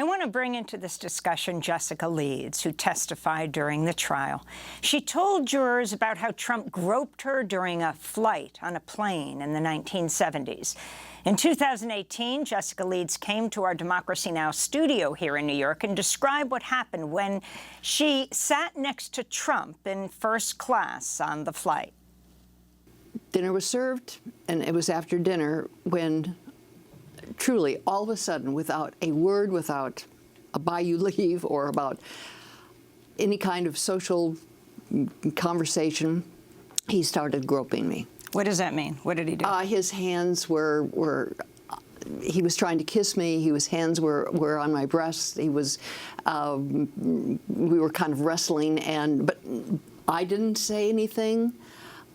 want to bring into this discussion Jessica Leeds, who testified during the trial. She told jurors about how Trump groped her during a flight on a plane in the 1970s. In 2018, Jessica Leeds came to our Democracy Now! Studio here in New York and described what happened when she sat next to Trump in first class on the flight. Dinner was served, and it was after dinner when, truly, all of a sudden, without a word, without a buy you leave or about any kind of social conversation, he started groping me. What does that mean? What did he do? His hands were he was trying to kiss me. His hands were on my breast. He was, we were kind of wrestling, but I didn't say anything.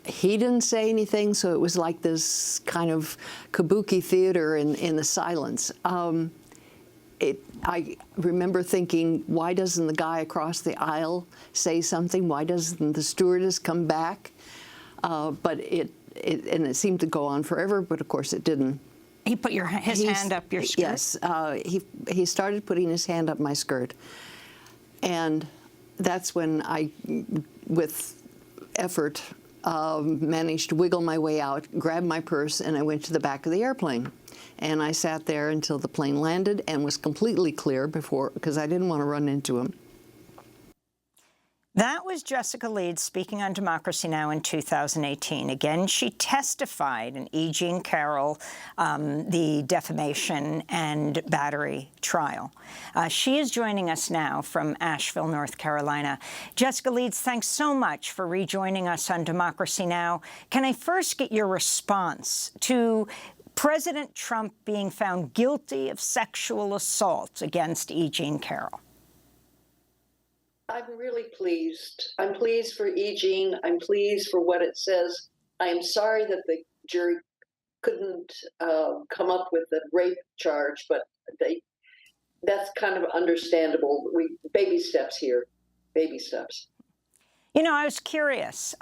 He didn't say anything, so it was like this kind of kabuki theater in the silence. I remember thinking, why doesn't the guy across the aisle say something? Why doesn't the stewardess come back? But it seemed to go on forever, but of course it didn't. He put his hand up your skirt? Yes, he started putting his hand up my skirt. And that's when I, with effort, managed to wiggle my way out, grabbed my purse, and I went to the back of the airplane. And I sat there until the plane landed and was completely clear because I didn't want to run into him. That was Jessica Leeds speaking on Democracy Now! In 2018. Again, she testified in E. Jean Carroll, the defamation and battery trial. She is joining us now from Asheville, North Carolina. Jessica Leeds, thanks so much for rejoining us on Democracy Now! Can I first get your response to President Trump being found guilty of sexual assault against E. Jean Carroll? I'm really pleased. I'm pleased for E. Jean. I'm pleased for what it says. I am sorry that the jury couldn't come up with a rape charge, but that's kind of understandable. Baby steps here, baby steps. You know, I was curious.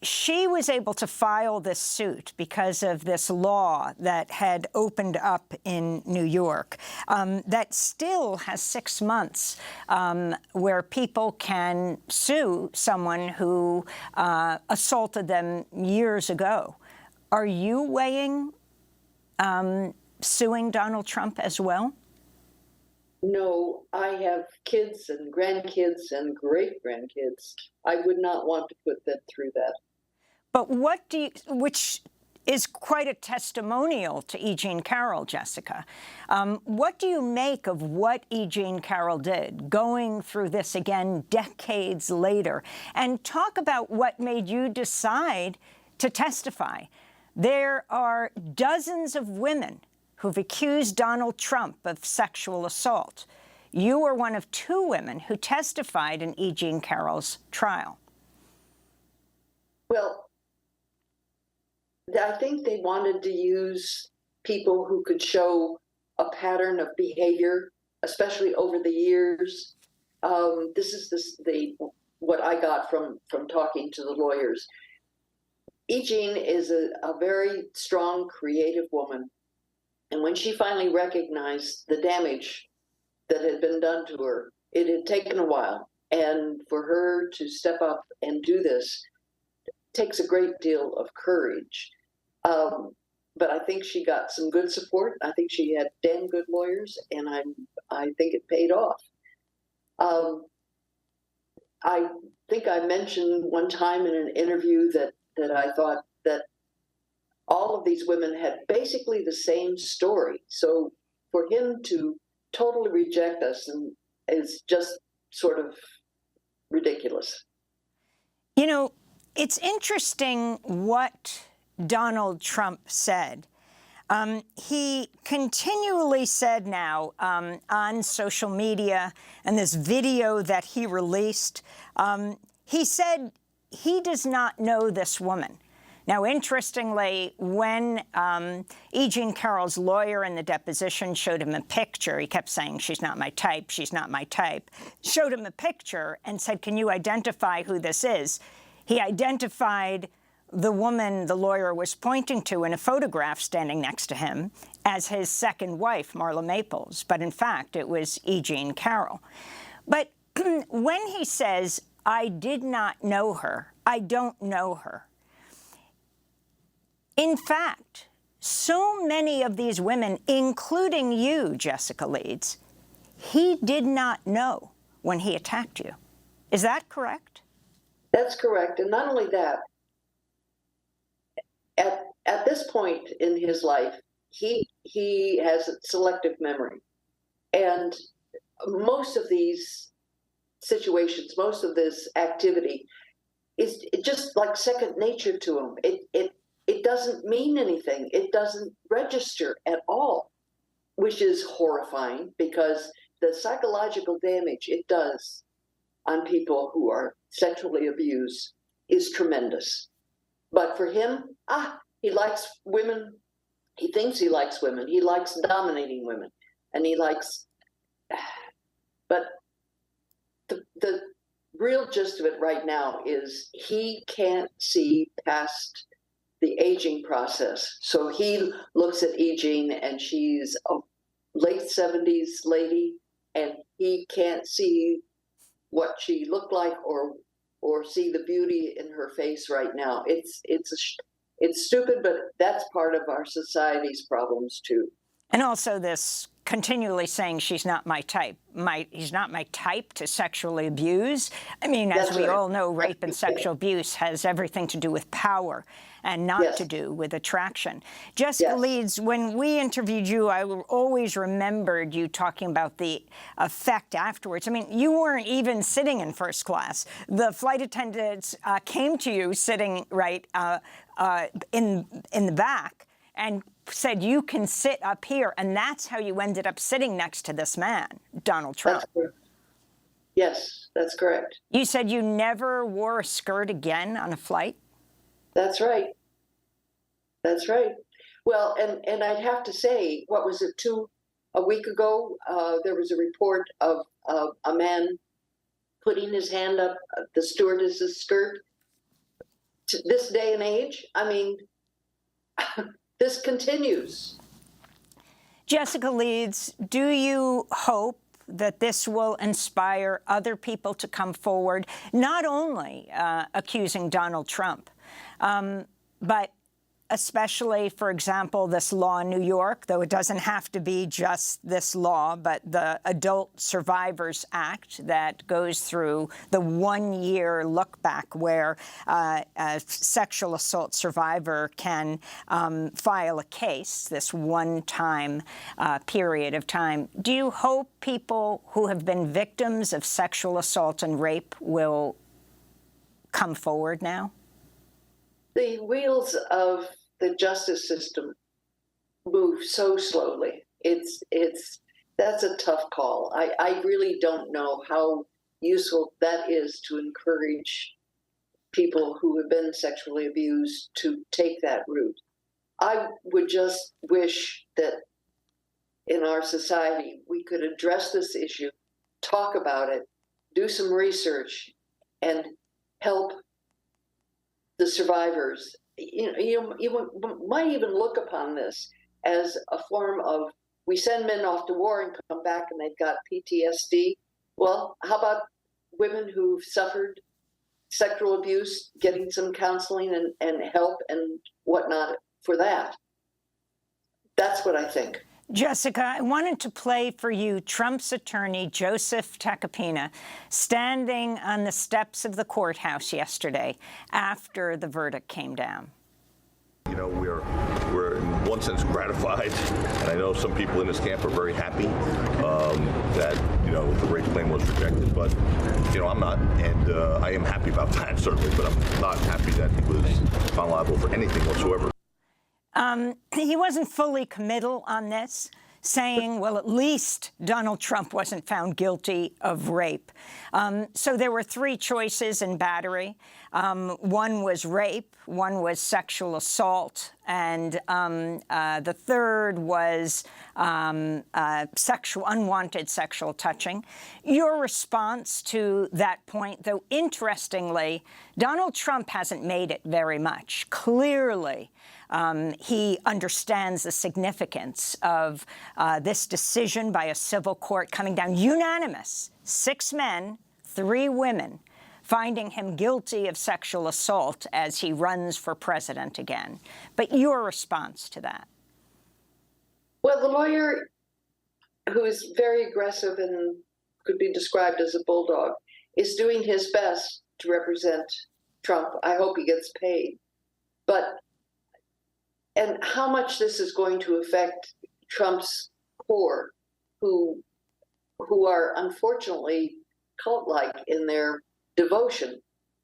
She was able to file this suit because of this law that had opened up in New York that still has 6 months where people can sue someone who assaulted them years ago. Are you weighing suing Donald Trump as well? No, I have kids and grandkids and great-grandkids. I would not want to put them through that. But what do you, which is quite a testimonial to E. Jean Carroll, Jessica. What do you make of what E. Jean Carroll did, going through this again decades later? And talk about what made you decide to testify. There are dozens of women who've accused Donald Trump of sexual assault. You were one of 2 women who testified in E. Jean Carroll's trial. Well, I think they wanted to use people who could show a pattern of behavior, especially over the years. This is what I got from talking to the lawyers. E. Jean is a very strong, creative woman. And when she finally recognized the damage that had been done to her, it had taken a while. And for her to step up and do this takes a great deal of courage. But I think she got some good support. I think she had damn good lawyers, and I think it paid off. I think I mentioned one time in an interview that I thought that all of these women had basically the same story. So for him to totally reject us is just sort of ridiculous. You know, it's interesting what Donald Trump said. He continually said now on social media and this video that he released, he said he does not know this woman. Now, interestingly, when E. Jean Carroll's lawyer in the deposition showed him a picture, he kept saying, she's not my type, she's not my type, showed him a picture and said, can you identify who this is? He identified the woman the lawyer was pointing to in a photograph standing next to him as his second wife, Marla Maples, but in fact, it was E. Jean Carroll. But when he says, I did not know her, I don't know her, in fact, so many of these women, including you, Jessica Leeds, he did not know when he attacked you. Is that correct? That's correct. And not only that, at this point in his life, he has selective memory. And most of these situations, most of this activity is just like second nature to him. It doesn't mean anything. It doesn't register at all, which is horrifying because the psychological damage it does on people who are sexually abused is tremendous. But for him, he likes women. He thinks he likes women. He likes dominating women. And he likes, but the real gist of it right now is he can't see past the aging process. So he looks at E. Jean and she's a late 70s lady and he can't see what she looked like or see the beauty in her face right now. It's stupid, but that's part of our society's problems too. And also this continually saying she's not my type. He's not my type to sexually abuse. I mean, as we all know, rape and sexual abuse has everything to do with power and not to do with attraction. Jessica Leeds, when we interviewed you, I always remembered you talking about the effect afterwards. I mean, you weren't even sitting in first class. The flight attendants came to you sitting right in the back and said, you can sit up here. And that's how you ended up sitting next to this man, Donald Trump. Yes, that's correct. You said you never wore a skirt again on a flight? That's right. That's right. Well, and I'd have to say, what was it, a week ago, there was a report of a man putting his hand up the stewardess's skirt. To this day and age, I mean, this continues. Jessica Leeds, do you hope that this will inspire other people to come forward, not only accusing Donald Trump, but especially, for example, this law in New York, though it doesn't have to be just this law, but the Adult Survivors Act that goes through the one-year look-back where a sexual assault survivor can file a case, this one-time period of time. Do you hope people who have been victims of sexual assault and rape will come forward now? The wheels of the justice system move so slowly. That's a tough call. I really don't know how useful that is to encourage people who have been sexually abused to take that route. I would just wish that in our society we could address this issue, talk about it, do some research, and help the survivors. You might even look upon this as a form of, we send men off to war and come back and they've got PTSD. Well, how about women who've suffered sexual abuse, getting some counseling and help and whatnot for that? That's what I think. Jessica, I wanted to play for you Trump's attorney, Joseph Tacopina, standing on the steps of the courthouse yesterday after the verdict came down. You know, we're in one sense gratified, and I know some people in this camp are very happy that, you know, the rape claim was rejected, but, you know, I'm not, and I am happy about that, certainly, but I'm not happy that he was found liable for anything whatsoever. He wasn't fully committal on this, saying, well, at least Donald Trump wasn't found guilty of rape. So there were three choices in battery. One was rape, one was sexual assault, and the third was unwanted sexual touching. Your response to that point, though interestingly, Donald Trump hasn't made it very much. Clearly, He understands the significance of this decision by a civil court coming down unanimous, 6 men, 3 women, finding him guilty of sexual assault as he runs for president again. But your response to that? Well, the lawyer, who is very aggressive and could be described as a bulldog, is doing his best to represent Trump. I hope he gets paid. And how much this is going to affect Trump's core, who are unfortunately cult-like in their devotion,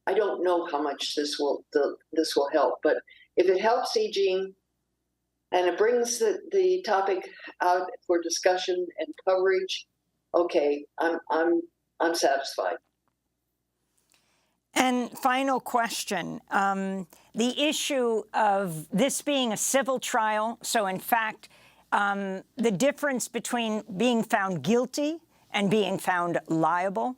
I don't know how much this will help. But if it helps E. Jean, and it brings the topic out for discussion and coverage, okay, I'm satisfied. And final question, the issue of this being a civil trial, so in fact, the difference between being found guilty and being found liable?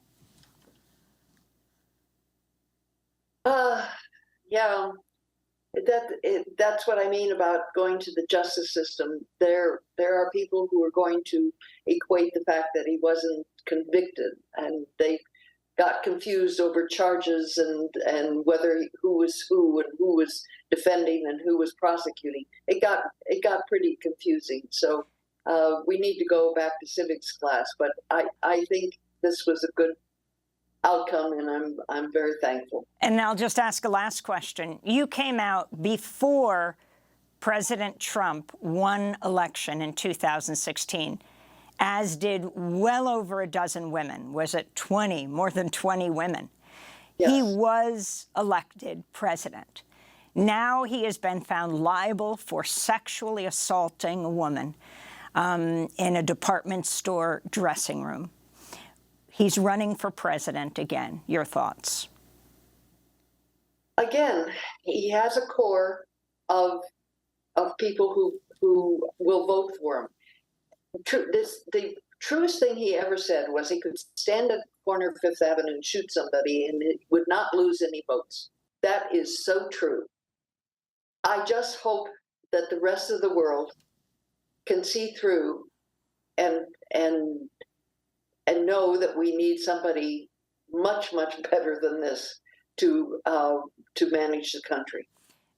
Yeah, that's what I mean about going to the justice system. There are people who are going to equate the fact that he wasn't convicted, and they got confused over charges and whether who was who and who was defending and who was prosecuting. It got pretty confusing. So we need to go back to civics class. But I think this was a good outcome, and I'm very thankful. And I'll just ask a last question. You came out before President Trump won election in 2016, as did well over a dozen women. Was it 20, more than 20 women? Yes. He was elected president. Now he has been found liable for sexually assaulting a woman in a department store dressing room. He's running for president again. Your thoughts? Again, he has a core of people who will vote for him. The truest thing he ever said was he could stand at the corner of Fifth Avenue and shoot somebody and it would not lose any votes. That is so true. I just hope that the rest of the world can see through and know that we need somebody much, much better than this to manage the country.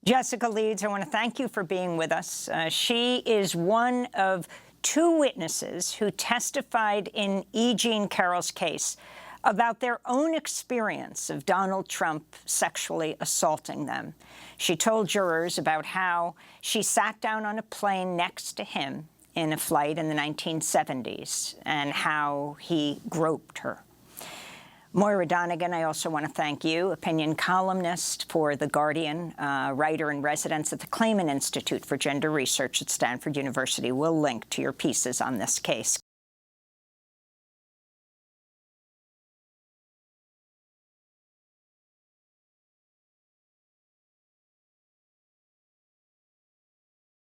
Jessica Leeds, I want to thank you for being with us. She is one of 2 witnesses who testified in E. Jean Carroll's case about their own experience of Donald Trump sexually assaulting them. She told jurors about how she sat down on a plane next to him in a flight in the 1970s and how he groped her. Moira Donegan, I also want to thank you, opinion columnist for The Guardian, writer in residence at the Clayman Institute for Gender Research at Stanford University. We'll link to your pieces on this case.